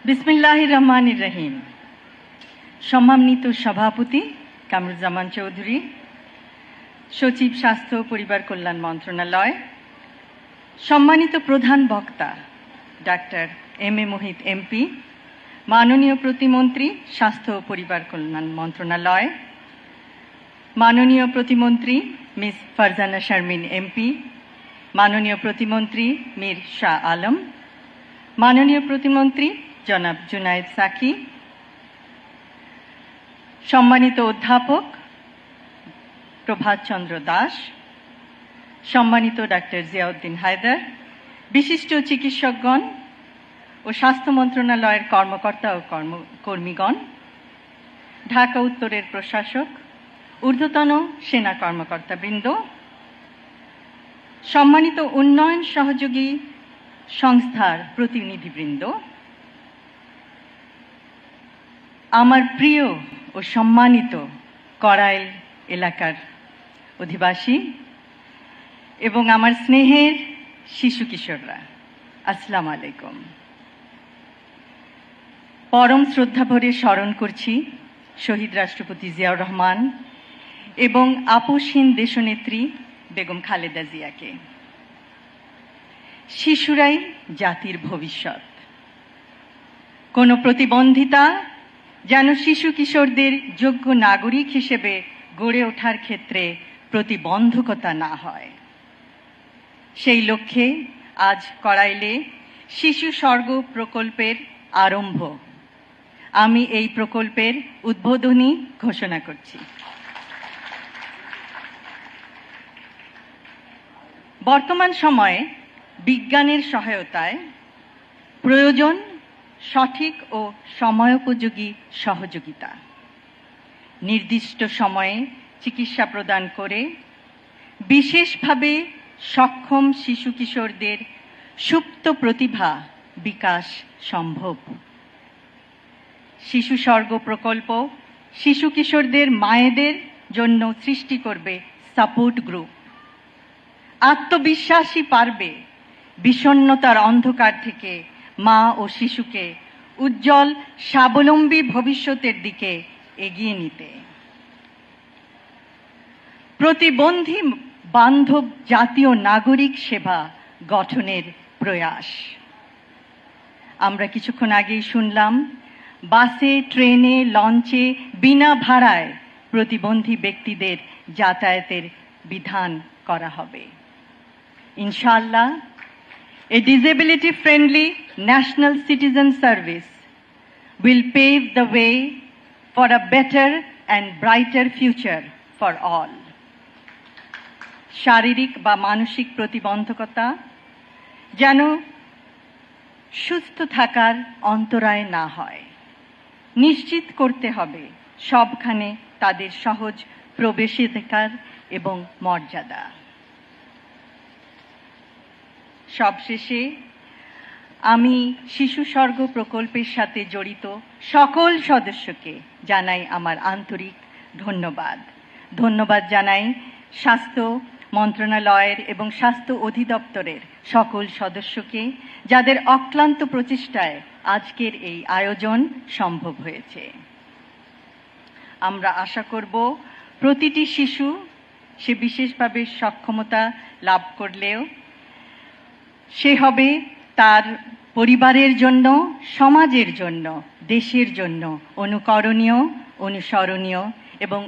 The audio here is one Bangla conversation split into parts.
বিসমিল্লাহির রহমানির রহিম। সম্মানিত সভাপতি কামরুজ্জামান চৌধুরী, সচিব স্বাস্থ্য ও পরিবার কল্যাণ মন্ত্রণালয়, সম্মানিত প্রধান বক্তা ডাক্তার এম.এ. মোহিত এমপি, মাননীয় প্রতিমন্ত্রী স্বাস্থ্য ও পরিবার কল্যাণ মন্ত্রণালয়, মাননীয় প্রতিমন্ত্রী মিস ফারজানা শারমিন এমপি, মাননীয় প্রতিমন্ত্রী মীর শাহ আলম, মাননীয় প্রতিমন্ত্রী জনাব জুনায়েদ সাকি, সম্মানিত অধ্যাপক প্রভাত চন্দ্র দাস, সম্মানিত ডাক্তার জিয়াউদ্দিন হায়দার, বিশিষ্ট চিকিৎসকগণ ও স্বাস্থ্য মন্ত্রণালয়ের কর্মকর্তা ও কর্মীগণ, ঢাকা উত্তরের প্রশাসক, ঊর্ধ্বতন সেনা কর্মকর্তাবৃন্দ, সম্মানিত উন্নয়ন সহযোগী সংস্থার প্রতিনিধিবৃন্দ, আমার প্রিয় ও সম্মানিত কড়াইল এলাকার অধিবাসী এবং আমার স্নেহের শিশু কিশোররা, আসসালামু আলাইকুম। পরম শ্রদ্ধাভরে স্মরণ করছি শহীদ রাষ্ট্রপতি জিয়াউর রহমান এবং আপোষহীন দেশনেত্রী বেগম খালেদা জিয়াকে। শিশুরাই জাতির ভবিষ্যৎ। কোনো প্রতিবন্ধিতা যেন শিশু কিশোরদের যোগ্য নাগরিক হিসেবে গড়ে ওঠার ক্ষেত্রে প্রতিবন্ধকতা না হয়, সেই লক্ষ্যে আজ কড়াইলে শিশু স্বর্গ প্রকল্পের আরম্ভ। আমি এই প্রকল্পের উদ্বোধনী ঘোষণা করছি। বর্তমান সময়ে বিজ্ঞানের সহায়তায় প্রয়োজন সঠিক ও সময়োপযোগী সহযোগিতা। নির্দিষ্ট সময়ে চিকিৎসা প্রদান করে বিশেষভাবে সক্ষম শিশু কিশোরদের সুপ্ত প্রতিভা বিকাশ সম্ভব। শিশু স্বর্গ প্রকল্প শিশু কিশোরদের মায়েদের জন্য সৃষ্টি করবে সাপোর্ট গ্রুপ। আত্মবিশ্বাসী পারবে বিষণ্ণতার অন্ধকার থেকে মা ও শিশুকে উজ্জ্বল স্বাবলম্বী ভবিষ্যতের দিকে এগিয়ে নিতে। প্রতিবন্ধী বান্ধব জাতীয় নাগরিক সেবা গঠনের প্রয়াস। আমরা কিছুক্ষণ আগেই শুনলাম, বাসে, ট্রেনে, লঞ্চে বিনা ভাড়ায় প্রতিবন্ধী ব্যক্তিদের যাতায়াতের বিধান করা হবে। ইনশাআল্লাহ, a disability-friendly national citizen service will pave the way for a better and brighter future for all. শারীরিক বা মানসিক প্রতিবন্ধকতা যেন সুস্থ থাকার অন্তরায় না হয়, নিশ্চিত করতে হবে সবখানে তাদের সহজ প্রবেশাধিকার এবং মর্যাদা। সবশেষে আমি শিশু স্বর্গ প্রকল্পের সাথে জড়িত সকল সদস্যকে জানাই আমার আন্তরিক ধন্যবাদ। ধন্যবাদ জানাই স্বাস্থ্য মন্ত্রণালয়ের এবং স্বাস্থ্য অধিদপ্তরের সকল সদস্যকে, যাদের অক্লান্ত প্রচেষ্টায় আজকের এই আয়োজন সম্ভব হয়েছে। আমরা আশা করব প্রতিটি শিশু, সে বিশেষভাবে সক্ষমতা লাভ করলেও, সে হবে তার পরিবারের জন্য, সমাজের জন্য, দেশের জন্য অনুকরণীয়, অনুসরণীয় এবং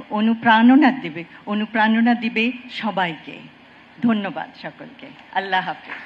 অনুপ্রেরণা দিবে সবাইকে। ধন্যবাদ সকলকে। আল্লাহ হাফেজ।